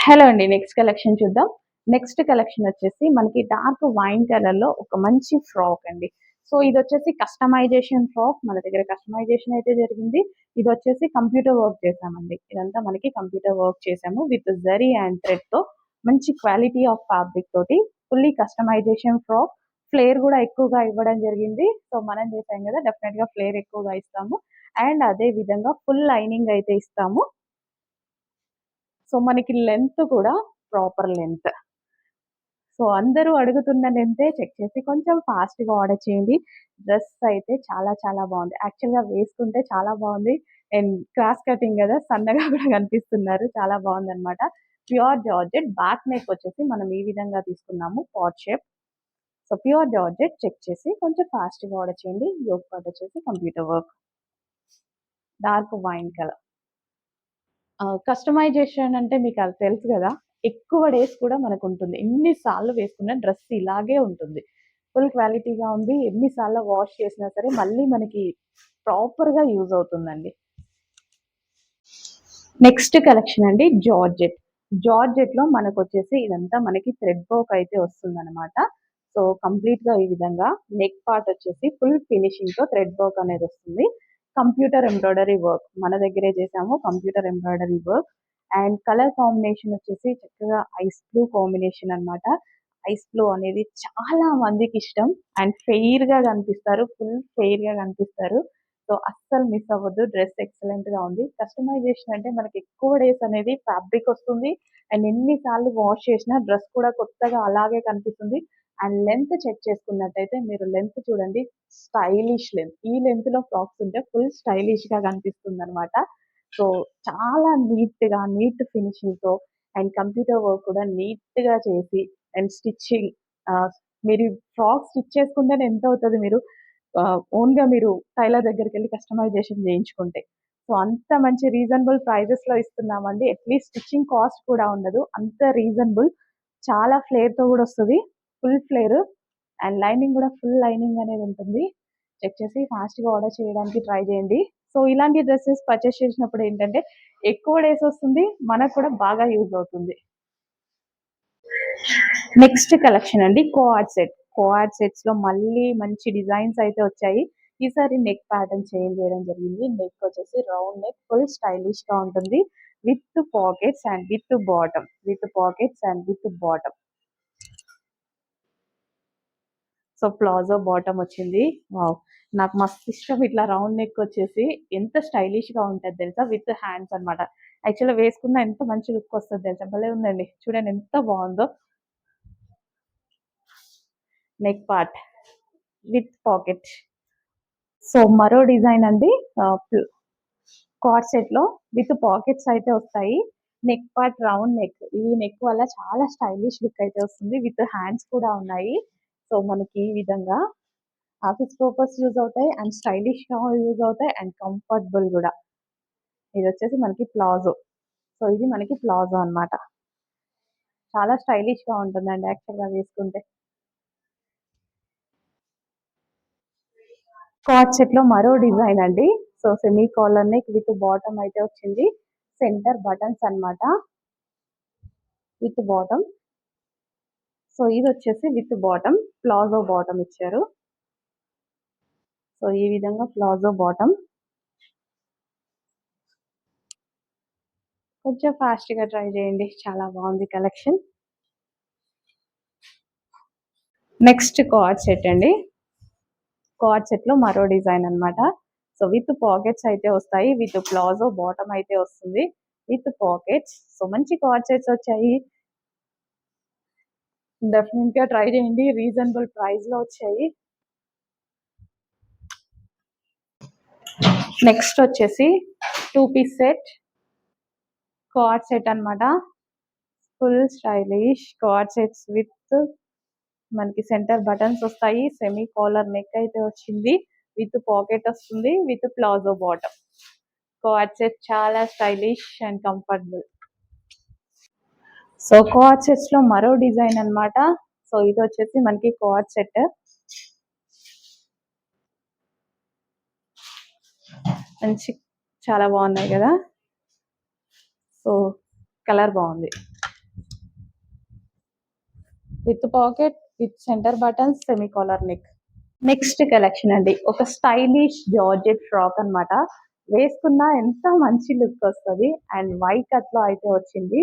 Hello అండి. Next collection చూద్దాం. Next collection వచ్చేసి మనకి డార్క్ వైన్ కలర్‌లో ఒక మంచి ఫ్రాక్ అండి. సో, ఇదొచ్చేసి కస్టమైజేషన్ ఫ్రాక్. మన దగ్గర కస్టమైజేషన్ అయితే జరిగింది. ఇదొచ్చేసి కంప్యూటర్ వర్క్ చేశామండి. ఇదంతా మనకి కంప్యూటర్ వర్క్ చేశాము. విత్ జరీ అండ్ థ్రెడ్‌తో మంచి క్వాలిటీ ఆఫ్ ఫ్యాబ్రిక్ తోటి ఫుల్లీ కస్టమైజేషన్ ఫ్రాక్. ఫ్లేర్ గూడా ఎక్కువగా ఇవ్వడం జరిగింది. సో, మనం చేసాం గదా! డెఫినెట్‌గా ఫ్లేర్ ఎక్కువగా ఇస్తాము. అండ్ అదే విధంగా ఫుల్ లైనింగ్ అయితే ఇస్తాము. సో, మనకి లెంత్ కూడా ప్రాపర్ లెంత్. సో, అందరూ అడుగుతున్న లెంతే చెక్ చేసి కొంచెం ఫాస్ట్‌గా ఆర్డర్ చేయండి. డ్రెస్ అయితే చాలా చాలా బావుంది. యాక్చువల్‌గా వేసుకుంటే చాలా బావుంది. అండ్ క్రాస్ కటింగ్ గదా! సన్నగా కూడా కనిపిస్తున్నారు. చాలా బావుందనమాట. ప్యూర్ జార్జెట్ బ్యాక్ నెక్ వచ్చేసి మనం ఈ విధంగా తీసుకున్నాము pot shape. So, pure georgette check చేసి కొంచెం ఫాస్ట్‌గా ఆర్డర్ చేయండి. యోక్ పార్ట్ వచ్చేసి computer work. Dark wine colour. Customisation అంటే మీకది తెలుసు గదా! ఎక్కువ డేస్ కూడా మనకుంటుంది. ఎన్ని సార్లు వేసుకున్న డ్రెస్ ఇలాగే ఉంటుంది. ఫుల్ క్వాలిటీగా ఉంది. ఎన్ని సార్లు వాష్ చేసినా సరే మళ్ళీ మనకి ప్రాపర్‌గా యూజ్ అవుతుందండి. నెక్స్ట్ కలెక్షన్ అండి జార్జెట్. జార్జెట్‌లో మనకొచ్చేసి ఇదంతా మనకి థ్రెడ్ వర్క్ అయితే వస్తుందనమాట. సో, కంప్లీట్‌గా ఈ విధంగా నెక్ పార్ట్ వచ్చేసి ఫుల్ ఫినిషింగ్‌తో థ్రెడ్ వర్క్ అనేదొస్తుంది. కంప్యూటర్ ఎంబ్రాయిడరీ వర్క్ మన దగ్గరే చేసాము. Computer embroidery work and colour combination వచ్చేసి చక్కగా ఐస్ బ్లూ కాంబినేషన్ అనమాట. ఐస్ బ్లూ అనేది చాలా మందికిష్టం. అండ్ ఫెయిర్‌గా కనిపిస్తారు. ఫుల్ ఫెయిర్‌గా కనిపిస్తారు. సో, అస్సలు మిస్ అవ్వద్దు. డ్రెస్ ఎక్సలెంట్‌గా ఉంది. కస్టమైజేషన్ అంటే మనకి ఎక్కువ డేస్ అనేది ఫ్యాబ్రిక్ వస్తుంది. అండ్ ఎన్ని సార్లు వాష్ చేసినా డ్రెస్ కూడా కొత్తగా అలాగే కనిపిస్తుంది. అండ్ లెంత్ చెక్ చేసుకున్నట్టయితే మీరు లెంత్ చూడండి. Stylish length. ఈ లెంత్‌లో ఫ్రాక్స్ ఉంటే ఫుల్ స్టైలిష్‌గా కనిపిస్తుందనమాట. సో, చాలా నీట్ ఫినిషింగ్‌తో అండ్ కంప్యూటర్ వర్క్ కూడా నీట్‌గా చేసి అండ్ స్టిచ్చింగ్ ఆహ్, మీరు ఫ్రాక్ స్టిచ్ చేసుకుంటేనే ఎంతవుతది మీరు ఓన్‌గా మీరు టైలర్ దగ్గరికెళ్లి కస్టమైజేషన్ చేయించుకుంటే. సో, అంత మంచి రీజనబుల్ ప్రైజెస్‌లో ఇస్తున్నామండి. అట్‌లీస్ట్ స్టిచ్చింగ్ కాస్ట్ కూడా ఉండదు. అంత రీజనబుల్. చాలా ఫ్లేర్‌తో గూడా వస్తది. ఫుల్ ఫ్లేర్ అండ్ లైనింగ్ గూడా ఫుల్ లైనింగ్ అనేది ఉంటుంది. చెక్ చేసి ఫాస్ట్‌గా ఆర్డర్ చేయడానికి ట్రై చేయండి. సో, ఇలాంటి డ్రెసెస్ పర్చేస్ చేసినప్పుడు ఏంటంటే ఎక్కువ డేస్ వస్తుంది. మనకు కూడా బాగా యూజ్ అవుతుంది. నెక్స్ట్ కలెక్షన్ అండి కోఆర్డ్ సెట్. కోఆర్డ్ సెట్స్‌లో మళ్ళీ మంచి డిజైన్స్ అయితే వచ్చాయి. ఈసారి నెక్ ప్యాటర్న్ చేంజ్ చేయడం జరిగింది. నెక్ వచ్చేసి రౌండ్ నెక్ ఫుల్ స్టైలిష్‌గా ఉంటుంది. With pockets and with bottom. With pockets and with bottom. So, palazzo bottom వచ్చింది. వావ్! నాకు మస్తు ఇష్టం ఇట్లా రౌండ్ నెక్ వచ్చేసి ఎంత స్టైలిష్‌గా ఉంటది తెలుసా? విత్ హ్యాండ్స్ అన్నమాట. యాక్చువల్‌గా వేసుకున్న ఎంత మంచి లుక్ వస్తది తెలుసా? భలే ఉందండి. చూడండి ఎంత బావుందో. Neck part with pocket. So, మరో డిజైన్ అండి. ఆహ్, ప్ల్ కార్డ్ సెట్‌లో విత్ పాకెట్స్ అయితే వస్తాయి. Neck part round neck. ఈ నెక్ వల్ల చాలా స్టైలిష్ లుక్ అయితే వస్తుంది. విత్ హ్యాండ్స్ కూడా ఉన్నాయి. సో, మనకి ఈ విధంగా ఆఫీస్ పర్పస్ యూజ్ అవుతాయి. అండ్ స్టైలిష్‌గా యూజ్ అవుతాయి. అండ్ కంఫర్టబుల్ గూడా. ఇదొచ్చేసి మనకి ప్లాజో. సో, ఇది మనకి ప్లాజో అన్నమాట. చాలా స్టైలిష్‌గా ఉంటుందండి యాక్చువల్‌గా వేసుకుంటే. కార్డ్ సెట్‌లో మరో డిజైన్ అండి. So, semi collar neck with bottom అయితే వచ్చింది. సెంటర్ బటన్స్ అన్నమాట. With bottom. సో, ఇదొచ్చేసి విత్ బాటమ్. ప్లాజో బాటమ్ ఇచ్చారు. సో, ఈ విధంగా ప్లాజో బాటమ్. కొంచెం ఫాస్ట్‌గా ట్రై చేయండి. చాలా బావుంది కలెక్షన్. నెక్స్ట్ కార్డ్ సెట్ అండి. కార్డ్ సెట్‌లో మరో డిజైన్ అన్నమాట. సో, విత్ పాకెట్స్ అయితే వస్తాయి. విత్ ప్లాజో బాటమ్ అయితే వస్తుంది. With pockets. సో, మంచి కార్డ్ సెట్స్ వచ్చాయి. డెఫినిట్‌గా ట్రై చేయండి. రీజనబుల్ ప్రైస్‌లో వచ్చాయి. నెక్స్ట్ వచ్చేసి 2 పీస్ సెట్. కార్డ్ సెట్ అన్నమాట. Full stylish coord sets with మనకి సెంటర్ బటన్స్ వస్తాయి. సెమీ కాలర్ నెక్ అయితే వచ్చింది. విత్ పాకెట్ వస్తుంది. With palazzo bottom. Coord set చాలా stylish and comfortable. So, coord సెట్స్‌లో మరో డిజైన్ అన్నమాట. సో, ఇదొచ్చేసి మనకి కార్డ్ సెట్. మంచి చాలా బాగున్నాయి కదా! సో, కలర్ బాగుంది. With pocket, with centre buttons, semi collar neck. Next collection అండి, ఒక స్టైలిష్ జార్జెట్ ఫ్రాక్ అన్నమాట. వేసుకున్న ఎంత మంచి లుక్ వస్తది. అండ్ వై కట్ లో అయితే వచ్చింది.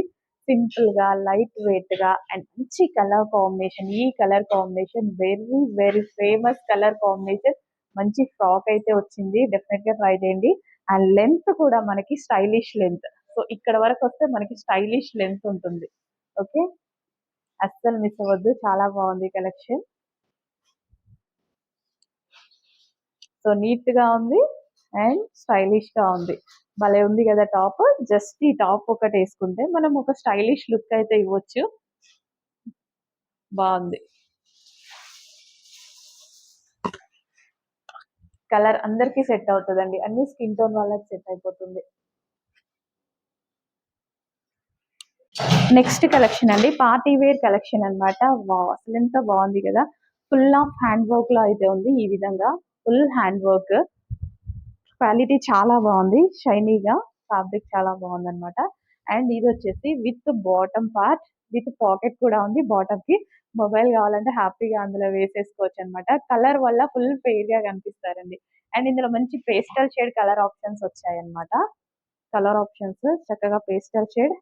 సింపుల్ గా, లైట్ వెయిట్ గా, అండ్ మంచి కలర్ కాంబినేషన్. ఈ colour combination very very famous colour combination. మంచి ఫ్రాక్ అయితే వచ్చింది, డెఫినెట్ గా ట్రై చేయండి. అండ్ లెంత్ కూడా మనకి స్టైలిష్ లెంత్. సో ఇక్కడ వరకు వస్తే మనకి స్టైలిష్ లెంత్ ఉంటుంది. ఓకే, అస్సలు మిస్ అవ్వద్దు, చాలా బాగుంది కలెక్షన్. సో నీట్ గా ఉంది అండ్ స్టైలిష్ గా ఉంది. భలే ఉంది కదా టాప్. జస్ట్ ఈ టాప్ ఒకటి వేసుకుంటే మనం ఒక స్టైలిష్ లుక్ అయితే ఇవ్వచ్చు. బాగుంది. కలర్ అందరికి సెట్ అవుతుందండి, అన్ని స్కిన్ టోన్ వాళ్ళకి సెట్ అయిపోతుంది. నెక్స్ట్ కలెక్షన్ అండి, పార్టీ వేర్ కలెక్షన్ అన్నమాట. వావ్, అసలు ఎంత బాగుంది కదా. ఫుల్ ఆఫ్ హ్యాండ్ వర్క్ లో అయితే ఉంది. ఈ విధంగా ఫుల్ హ్యాండ్ వర్క్, క్వాలిటీ చాలా బాగుంది, షైనీగా, ఫ్యాబ్రిక్ చాలా బాగుంది అనమాట. అండ్ ఇది వచ్చేసి with bottom part, with pocket కూడా ఉంది. బాటమ్ కి మొబైల్ కావాలంటే హ్యాపీగా అందులో వేసేసుకోవచ్చు అనమాట. కలర్ వల్ల ఫుల్ ఫెయిర్ గా కనిపిస్తారండి. అండ్ ఇందులో మంచి పేస్టల్ షేడ్ కలర్ ఆప్షన్స్ వచ్చాయి అనమాట. కలర్ ఆప్షన్స్ చక్కగా పేస్టల్ షేడ్.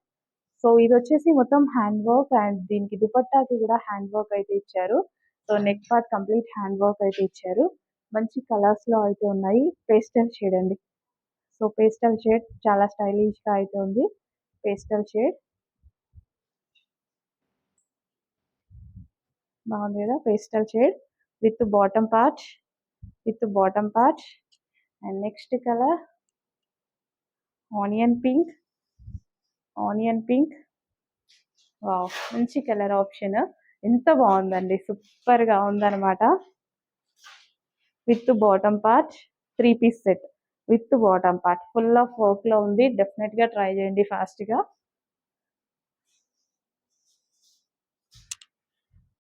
సో ఇది వచ్చేసి మొత్తం హ్యాండ్ వర్క్, అండ్ దీనికి దుపట్టాకి కూడా హ్యాండ్ వర్క్ అయితే ఇచ్చారు. So neck part complete hand work అయితే ఇచ్చారు. మంచి కలర్స్ లో అయితే ఉన్నాయి. పేస్టల్ షేడ్ అండి. సో పేస్టల్ షేడ్ చాలా స్టైలిష్ గా అయితే ఉంది. పేస్టల్ షేడ్ బాగుంది కదా. Pastel shade with bottom part, with bottom part. And next colour onion pink, onion pink. Wow, మంచి కలర్ ఆప్షన్. ఎంత బాగుందండి, సూపర్ గా ఉందన్నమాట. With bottom part, 3 piece set with bottom part, full of work లో ఉంది. Definite గా try చేయండి fast గా.